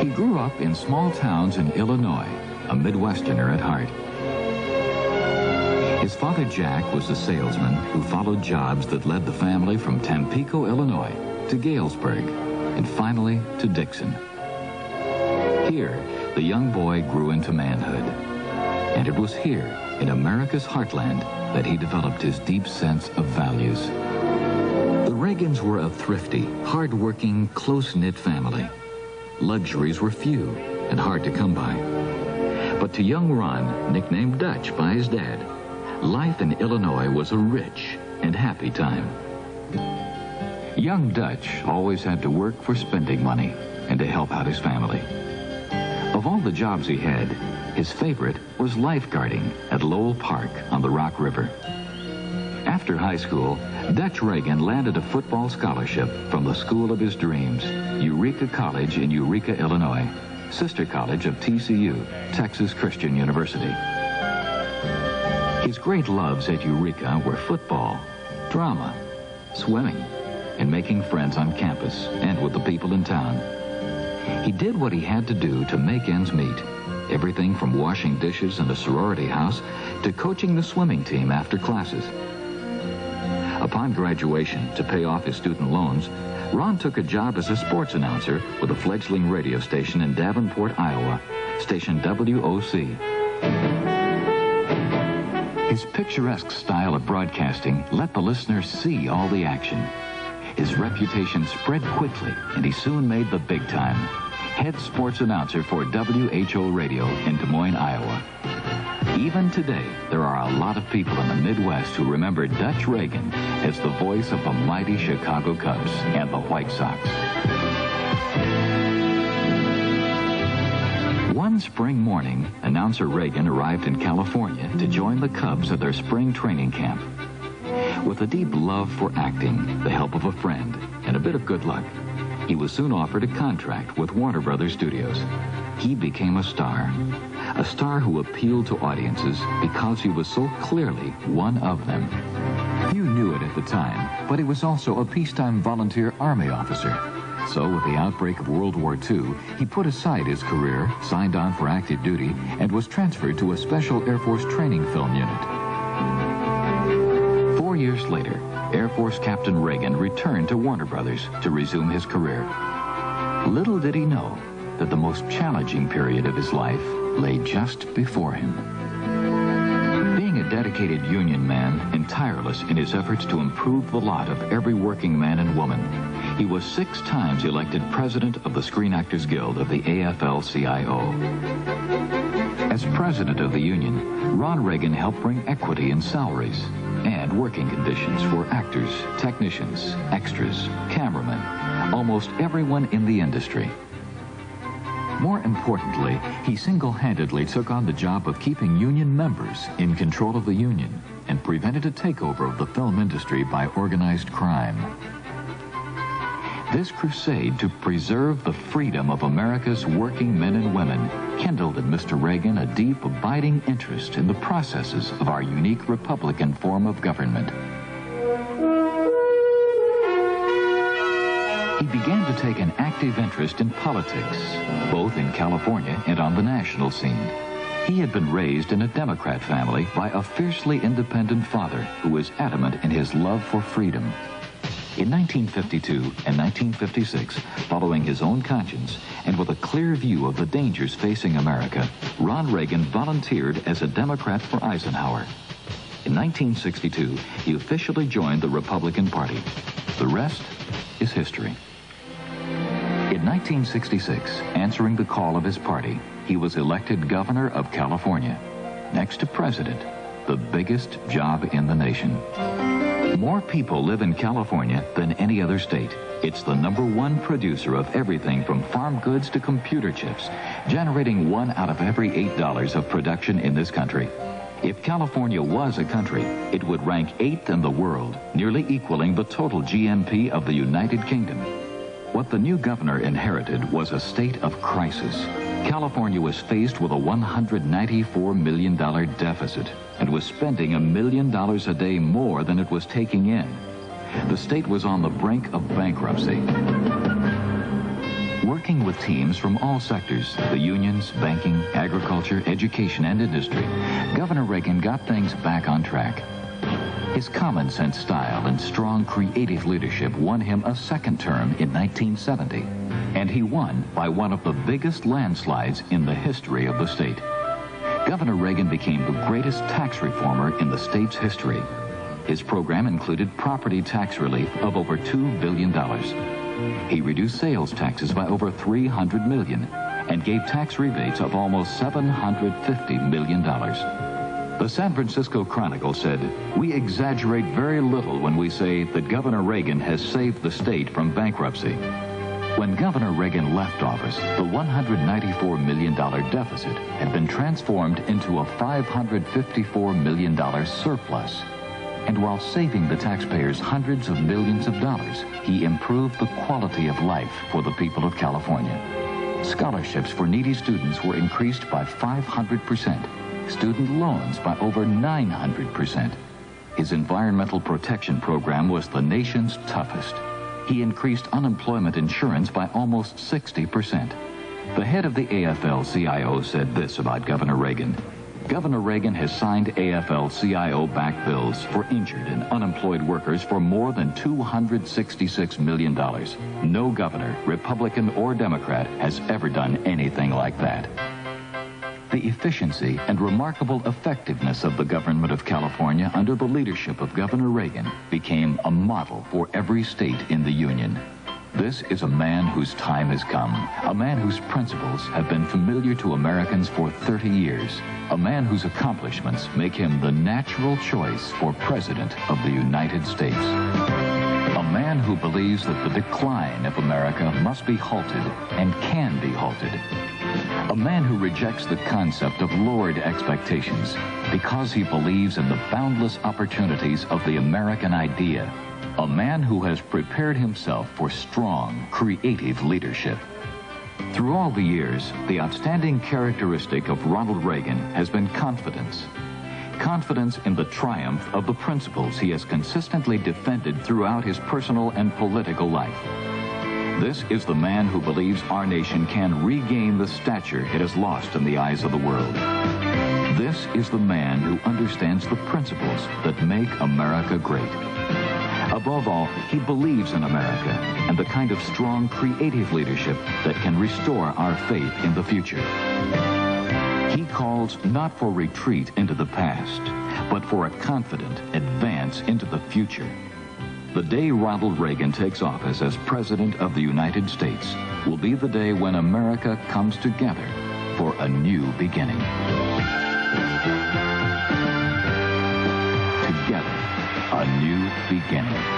He grew up in small towns in Illinois, a Midwesterner at heart. His father, Jack, was a salesman who followed jobs that led the family from Tampico, Illinois, to Galesburg, and finally to Dixon. Here, the young boy grew into manhood. And it was here, in America's heartland, that he developed his deep sense of values. The Reagans were a thrifty, hard-working, close-knit family. Luxuries were few and hard to come by. But to young Ron, nicknamed Dutch by his dad, life in Illinois was a rich and happy time. Young Dutch always had to work for spending money and to help out his family. Of all the jobs he had, his favorite was lifeguarding at Lowell Park on the Rock River. After high school, Dutch Reagan landed a football scholarship from the school of his dreams, Eureka College in Eureka, Illinois, sister college of TCU, Texas Christian University. His great loves at Eureka were football, drama, swimming, and making friends on campus and with the people in town. He did what he had to do to make ends meet, everything from washing dishes in a sorority house to coaching the swimming team after classes. Upon graduation, to pay off his student loans, Ron took a job as a sports announcer with a fledgling radio station in Davenport, Iowa, station WOC. His picturesque style of broadcasting let the listener see all the action. His reputation spread quickly, and he soon made the big time. Head sports announcer for WHO Radio in Des Moines, Iowa. Even today, there are a lot of people in the Midwest who remember Dutch Reagan as the voice of the mighty Chicago Cubs and the White Sox. One spring morning, announcer Reagan arrived in California to join the Cubs at their spring training camp. With a deep love for acting, the help of a friend, and a bit of good luck, he was soon offered a contract with Warner Brothers Studios. He became a star who appealed to audiences because he was so clearly one of them. Few knew it at the time, but he was also a peacetime volunteer Army officer. So with the outbreak of World War II, he put aside his career, signed on for active duty, and was transferred to a Special Air Force training film unit. 4 years later, Air Force Captain Reagan returned to Warner Brothers to resume his career. Little did he know that the most challenging period of his life lay just before him. Being a dedicated union man and tireless in his efforts to improve the lot of every working man and woman, he was 6 times elected president of the Screen Actors Guild of the AFL-CIO. As president of the union, Ron Reagan helped bring equity in salaries and working conditions for actors, technicians, extras, cameramen, almost everyone in the industry. More importantly, he single-handedly took on the job of keeping union members in control of the union and prevented a takeover of the film industry by organized crime. This crusade to preserve the freedom of America's working men and women kindled in Mr. Reagan a deep, abiding interest in the processes of our unique Republican form of government. He began to take an active interest in politics, both in California and on the national scene. He had been raised in a Democrat family by a fiercely independent father who was adamant in his love for freedom. In 1952 and 1956, following his own conscience and with a clear view of the dangers facing America, Ron Reagan volunteered as a Democrat for Eisenhower. In 1962, he officially joined the Republican Party. The rest is history. In 1966, answering the call of his party, he was elected governor of California. Next to president, the biggest job in the nation. More people live in California than any other state. It's the #1 producer of everything from farm goods to computer chips, generating 1 out of every $8 of production in this country. If California was a country, it would rank 8th in the world, nearly equaling the total GNP of the United Kingdom. What the new governor inherited was a state of crisis. California was faced with a $194 million deficit and was spending $1 million a day more than it was taking in. The state was on the brink of bankruptcy. Working with teams from all sectors, the unions, banking, agriculture, education, and industry, Governor Reagan got things back on track. His common sense style and strong creative leadership won him a second term in 1970, and he won by one of the biggest landslides in the history of the state. Governor Reagan became the greatest tax reformer in the state's history. His program included property tax relief of over $2 billion. He reduced sales taxes by over $300 million and gave tax rebates of almost $750 million. The San Francisco Chronicle said, "We exaggerate very little when we say that Governor Reagan has saved the state from bankruptcy." When Governor Reagan left office, the $194 million deficit had been transformed into a $554 million surplus. And while saving the taxpayers hundreds of millions of dollars, he improved the quality of life for the people of California. Scholarships for needy students were increased by 500%. Student loans by over 900%. His environmental protection program was the nation's toughest. He increased unemployment insurance by almost 60%. The head of the AFL-CIO said this about Governor Reagan. Governor Reagan has signed AFL-CIO-backed bills for injured and unemployed workers for more than $266 million. No governor, Republican or Democrat, has ever done anything like that. The efficiency and remarkable effectiveness of the government of California under the leadership of Governor Reagan became a model for every state in the Union. This is a man whose time has come, a man whose principles have been familiar to Americans for 30 years, a man whose accomplishments make him the natural choice for President of the United States. A man who believes that the decline of America must be halted and can be halted. A man who rejects the concept of lowered expectations because he believes in the boundless opportunities of the American idea. A man who has prepared himself for strong, creative leadership. Through all the years, the outstanding characteristic of Ronald Reagan has been confidence. Confidence in the triumph of the principles he has consistently defended throughout his personal and political life. This is the man who believes our nation can regain the stature it has lost in the eyes of the world. This is the man who understands the principles that make America great. Above all, he believes in America and the kind of strong, creative leadership that can restore our faith in the future. He calls not for retreat into the past, but for a confident advance into the future. The day Ronald Reagan takes office as President of the United States will be the day when America comes together for a new beginning. Together, a new beginning.